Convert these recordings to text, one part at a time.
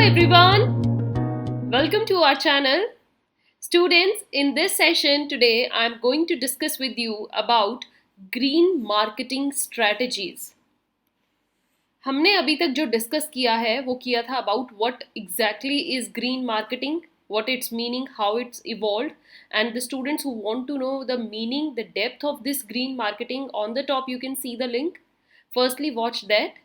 everyone, welcome to our channel. Students, in this session today I am going to discuss with you about green marketing strategies. हमने अभी तक जो discuss किया है वो किया था about what exactly is green marketing, what its meaning, how it's evolved, and the students who want to know the meaning, the depth of this green marketing, on the top you can see the link. Firstly watch that,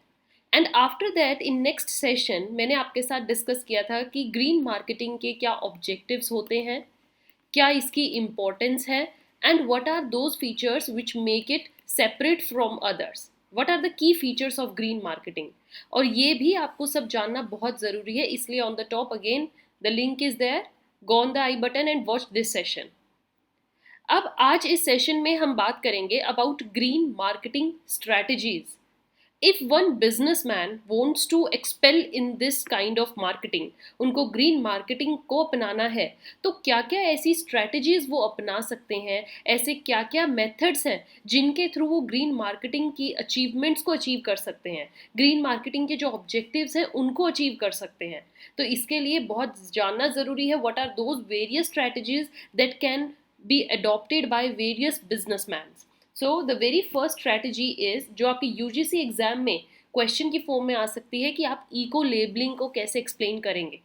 and after that in next session मैंने आपके साथ discuss किया था कि green marketing के क्या objectives होते हैं, क्या इसकी इम्पोर्टेंस है, and what are those features which make it separate from others, what are the key features of green marketing. और ये भी आपको सब जानना बहुत ज़रूरी है, इसलिए on the top again the link is there, go on the I button and watch this session. अब आज इस सेशन में हम बात करेंगे about green marketing strategies. If one businessman wants to excel in this kind of marketing, उनको green marketing को अपनाना है, तो क्या क्या ऐसी स्ट्रैटेजीज वो अपना सकते हैं, ऐसे क्या क्या मेथड्स हैं जिनके थ्रू वो ग्रीन मार्केटिंग की अचीवमेंट्स को अचीव कर सकते हैं, ग्रीन मार्केटिंग के जो ऑब्जेक्टिव्स हैं उनको अचीव कर सकते हैं. तो इसके लिए बहुत जानना ज़रूरी है what are those various strategies that can be adopted by various businessman. So the very first strategy is, जो आपकी यूजीसी एग्जाम में क्वेश्चन की फॉर्म में आ सकती है, कि आप इको लेबलिंग को कैसे एक्सप्लेन करेंगे.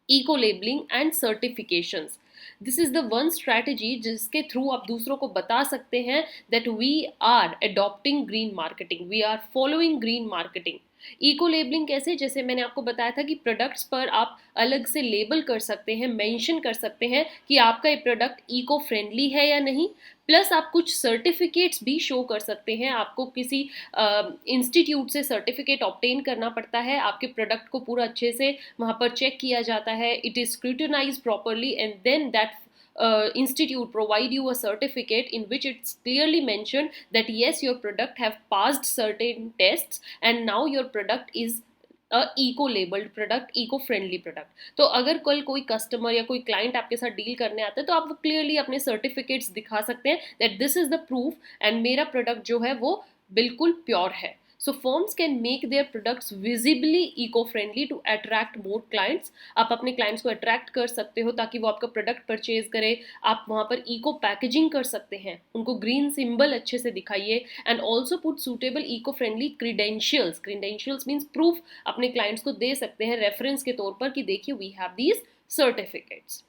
Eco labelling and certifications, this is the one strategy जिसके थ्रू आप दूसरों को बता सकते हैं that we are adopting green marketing, we are following green marketing. Eco labelling कैसे, जैसे मैंने आपको बताया था कि प्रोडक्ट्स पर आप अलग से लेबल कर सकते हैं, मेंशन कर सकते हैं कि आपका ये प्रोडक्ट इको फ्रेंडली है या नहीं. प्लस आप कुछ सर्टिफिकेट्स भी शो कर सकते हैं, आपको किसी इंस्टीट्यूट से सर्टिफिकेट ऑब्टेन करना पड़ता है, आपके प्रोडक्ट को पूरा अच्छे से वहाँ पर चेक किया जाता है, it is scrutinise properly, and then that institute provide you a certificate in which it's clearly mentioned that yes, your product have passed certain tests and now your product is eco labelled product, eco friendly product. तो अगर कल कोई customer या कोई client आपके साथ deal करने आता है तो आप क्लियरली अपने सर्टिफिकेट्स दिखा सकते हैं that this is the proof and मेरा प्रोडक्ट जो है वो बिल्कुल प्योर है. So firms can make their products visibly eco friendly to attract more clients. आप अपने क्लाइंट्स को अट्रैक्ट कर सकते हो ताकि वो आपका प्रोडक्ट परचेज करे. आप वहाँ पर इको पैकेजिंग कर सकते हैं, उनको ग्रीन सिंबल अच्छे से दिखाइए, and also put suitable eco friendly credentials. Credentials means proof अपने क्लाइंट्स को दे सकते हैं रेफरेंस के तौर पर कि देखिए we have these certificates.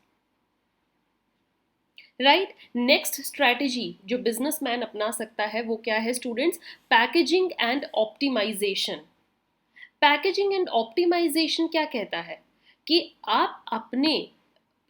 Right. Next strategy जो बिजनेसमैन अपना सकता है वो क्या है students, packaging and optimisation. Packaging and optimisation क्या कहता है कि आप अपने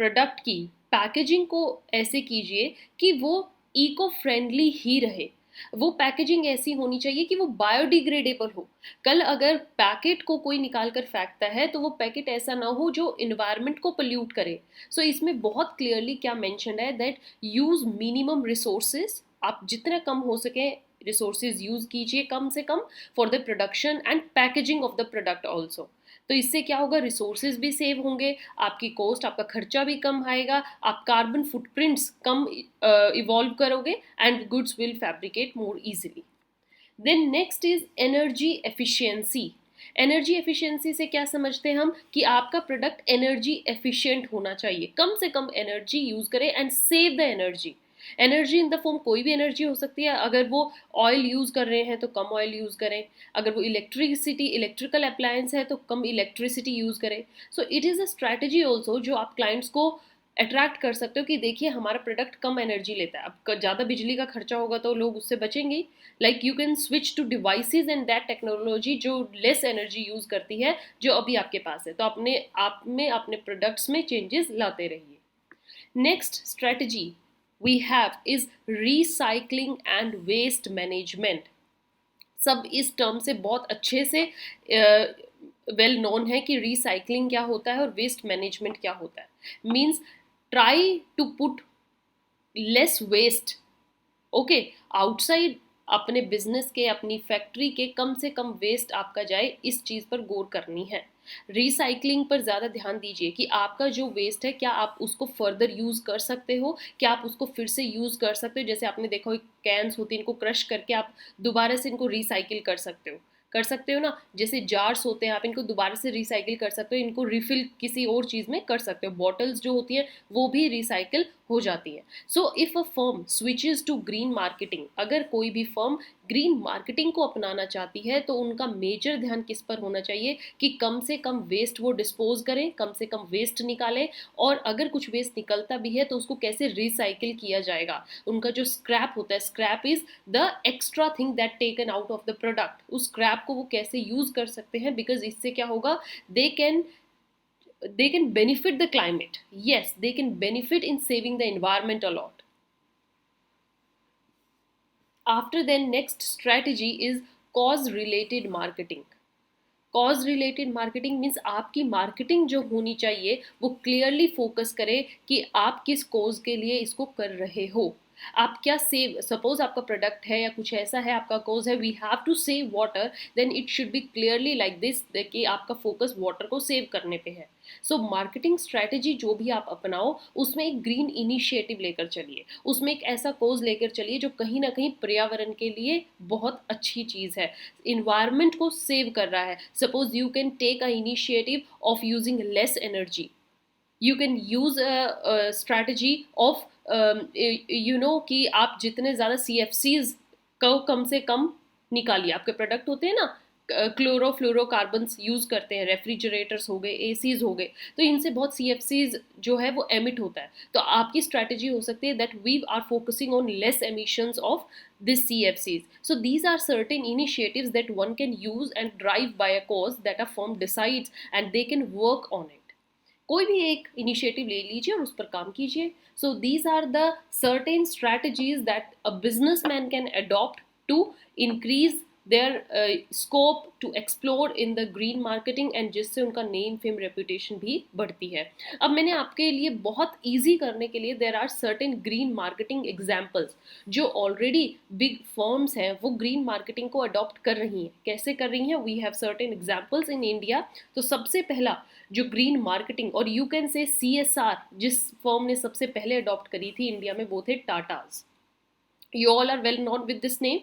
प्रोडक्ट की पैकेजिंग को ऐसे कीजिए कि वो इको फ्रेंडली ही रहे. वो पैकेजिंग ऐसी होनी चाहिए कि वो बायोडिग्रेडेबल हो. कल अगर पैकेट को कोई निकाल कर फेंकता है तो वो पैकेट ऐसा ना हो जो इन्वायरमेंट को पोल्यूट करे. सो इसमें बहुत क्लियरली क्या मेंशन है दैट यूज मिनिमम रिसोर्सेज. आप जितना कम हो सके रिसोर्सेज यूज कीजिए कम से come for the production and packaging of the product also. तो इससे क्या होगा, रिसोर्सेज भी सेव होंगे, आपकी कॉस्ट, आपका खर्चा भी कम आएगा, आप कार्बन फुटप्रिंट्स कम इवॉल्व करोगे and goods will fabricate more easily. Then next is energy efficiency. Energy efficiency से क्या समझते हैं हम, कि आपका प्रोडक्ट एनर्जी एफिशिएंट होना चाहिए, कम से कम एनर्जी यूज करे and save the energy. Energy in the form कोई भी एनर्जी हो सकती है. अगर वो ऑयल यूज़ कर रहे हैं तो कम ऑयल यूज़ करें, अगर वो इलेक्ट्रिकल अप्लायंस है तो कम इलेक्ट्रिसिटी यूज़ करें. So it is a strategy also जो आप क्लाइंट्स को अट्रैक्ट कर सकते हो कि देखिए हमारा प्रोडक्ट कम एनर्जी लेता है. अब ज़्यादा बिजली का खर्चा होगा तो लोग उससे बचेंगे. Like you can switch to devices and that technology जो लेस एनर्जी यूज़ करती है जो अभी आपके पास है. तो अपने आप में अपने प्रोडक्ट्स में चेंजेस लाते रहिए. Next strategy we have is recycling and waste management. सब इस टर्म से बहुत अच्छे से वेल नोन है कि रिसाइकलिंग क्या होता है और वेस्ट मैनेजमेंट क्या होता है. Means try to put less waste. Okay, outside अपने बिजनेस के, अपनी फैक्ट्री के कम से कम वेस्ट आपका जाए, इस चीज़ पर गौर करनी है. रिसाइकलिंग पर ज़्यादा ध्यान दीजिए कि आपका जो वेस्ट है क्या आप उसको फर्दर यूज़ कर सकते हो, क्या आप उसको फिर से यूज़ कर सकते हो. जैसे आपने देखा हो कैंस होती हैं, इनको क्रश करके आप दोबारा से इनको रिसाइकिल कर सकते हो. कर सकते हो ना, जैसे जार्स होते हैं आप इनको दोबारा से रिसाइकिल कर सकते हो, इनको रिफिल किसी और चीज़ में कर सकते हो, बॉटल्स जो होती हैं वो भी रिसाइकिल हो जाती है। So if a firm switches to green marketing, अगर कोई भी फर्म ग्रीन मार्केटिंग को अपनाना चाहती है तो उनका मेजर ध्यान किस पर होना चाहिए कि कम से कम वेस्ट वो डिस्पोज करें, कम से कम वेस्ट निकालें, और अगर कुछ वेस्ट निकलता भी है तो उसको कैसे रिसाइकिल किया जाएगा। उनका जो स्क्रैप होता है, scrap is the extra thing that taken out of the product, उस स्क्रैप को वो कैसे यूज कर सकते हैं, बिकॉज इससे क्या होगा, they can benefit the climate. Yes, they can benefit in saving the environment a lot. After then, next strategy is cause related marketing. Cause related marketing means आपकी मार्केटिंग जो होनी चाहिए वो क्लियरली फोकस करे कि आप किस कॉज के लिए इसको कर रहे हो। आप क्या सेव, सपोज आपका प्रोडक्ट है या कुछ ऐसा है, आपका कॉज है we have to save water, then it should be clearly like this कि आपका फोकस वाटर को सेव करने पे है। सो मार्केटिंग स्ट्रैटेजी जो भी आप अपनाओ उसमें एक ग्रीन इनिशिएटिव लेकर चलिए, उसमें एक ऐसा कोज लेकर चलिए जो कहीं ना कहीं पर्यावरण के लिए बहुत अच्छी चीज़ है, इन्वायरमेंट को सेव कर रहा है। Suppose you can take a initiative of using less energy, you can use a strategy of कि आप जितने ज़्यादा CFCs को कम से कम निकालिए। आपके प्रोडक्ट होते हैं ना, क्लोरोफ्लोरोकार्बन्स यूज़ करते हैं, रेफ्रिजरेटर्स हो गए, ACs हो गए, तो इनसे बहुत CFCs जो है वो एमिट होता है। तो आपकी स्ट्रैटेजी हो सकती है that we are focusing on less emissions of this CFCs. So these are certain initiatives that one can use and drive by a cause that a firm decides and they can work on it. कोई भी एक initiative ले लीजिए और उस पर काम कीजिए। So these are the certain strategies that a businessman can adopt to increase their scope to explore in the green marketing, and जिससे उनका नेम फेम रेपुटेशन भी बढ़ती है। अब मैंने आपके लिए बहुत ईजी करने के लिए there are certain green marketing examples जो ऑलरेडी बिग फर्म्स हैं वो ग्रीन मार्केटिंग को अडॉप्ट कर रही हैं। कैसे कर रही हैं, we have certain examples in India. तो सबसे पहला जो ग्रीन मार्केटिंग और यू कैन से CSR जिस फर्म ने सबसे पहले अडॉप्ट करी थी इंडिया में वो थे Tatas. You all are well known with this name.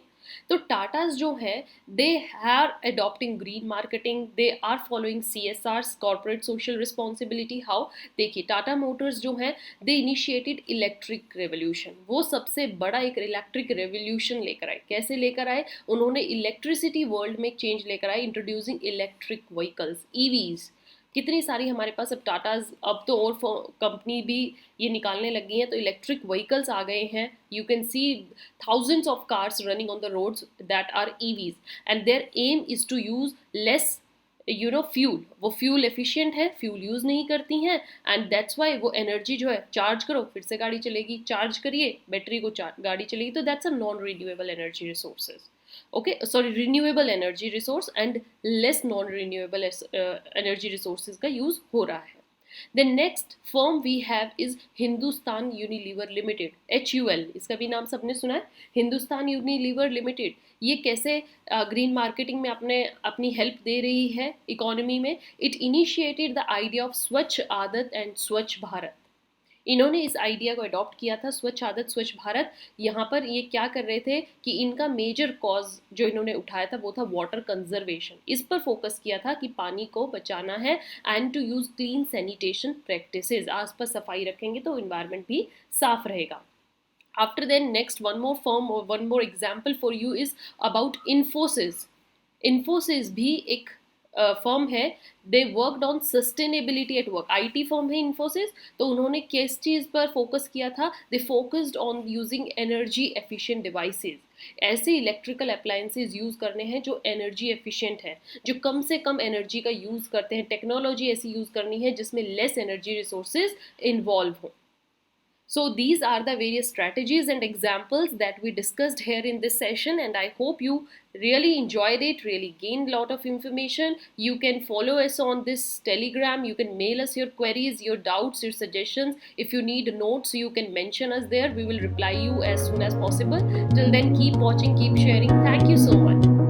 तो टाटाज जो है they are adopting green marketing, they are following CSR, corporate social responsibility. How, देखिए टाटा मोटर्स जो है दे इनिशिएटेड इलेक्ट्रिक रेवोल्यूशन, वो सबसे बड़ा एक इलेक्ट्रिक रेवोल्यूशन लेकर आए। कैसे लेकर आए, उन्होंने इलेक्ट्रिसिटी वर्ल्ड में चेंज लेकर आए, इंट्रोड्यूसिंग इलेक्ट्रिक व्हीकल्स, EVs। कितनी सारी हमारे पास अब टाटाज, अब तो और कंपनी भी ये निकालने लगी हैं, तो इलेक्ट्रिक व्हीकल्स आ गए हैं। You can see thousands of cars running on the roads that are EVs and their aim is to use less fuel. वो फ्यूल एफिशिएंट है, फ्यूल यूज़ नहीं करती हैं, एंड दैट्स वाई वो एनर्जी जो है चार्ज करो फिर से गाड़ी चलेगी, चार्ज करिए बैटरी को गाड़ी चलेगी। तो that's a non renewable energy resources, okay, sorry, renewable energy resource and less non renewable energy resources का यूज हो रहा है। The next firm we have is Hindustan Unilever Limited, HUL, इसका भी नाम सबने सुना है, हिंदुस्तान यूनिलीवर लिमिटेड। ये कैसे ग्रीन मार्केटिंग में अपनी हेल्प दे रही है इकोनॉमी में। It initiated the idea of स्वच्छ आदत एंड स्वच्छ भारत। इन्होंने इस आइडिया को अडॉप्ट किया था, स्वच्छ आदत स्वच्छ भारत। यहाँ पर ये क्या कर रहे थे कि इनका मेजर कॉज जो इन्होंने उठाया था वो था वाटर कंजर्वेशन। इस पर फोकस किया था कि पानी को बचाना है and to use clean sanitation practices, आसपास सफाई रखेंगे तो इन्वायरमेंट भी साफ रहेगा। After then, next one more firm or one more example for you is about Infosys. Infosys भी एक फर्म है, they worked on sustainability at work. IT firm है इन्फोसिस, तो उन्होंने किस चीज़ पर फोकस किया था, they focused on using energy efficient devices. ऐसे इलेक्ट्रिकल अप्लायंसेज यूज़ करने हैं जो एनर्जी एफिशिएंट है, जो कम से कम एनर्जी का यूज़ करते हैं। टेक्नोलॉजी ऐसी यूज़ करनी है जिसमें लेस एनर्जी रिसोर्सेज इन्वॉल्व हों। So these are the various strategies and examples that we discussed here in this session, and I hope you really enjoyed it, really gained a lot of information. You can follow us on this Telegram, you can mail us your queries, your doubts, your suggestions. If you need notes, you can mention us there. We will reply you as soon as possible. Till then, keep watching, keep sharing. Thank you so much.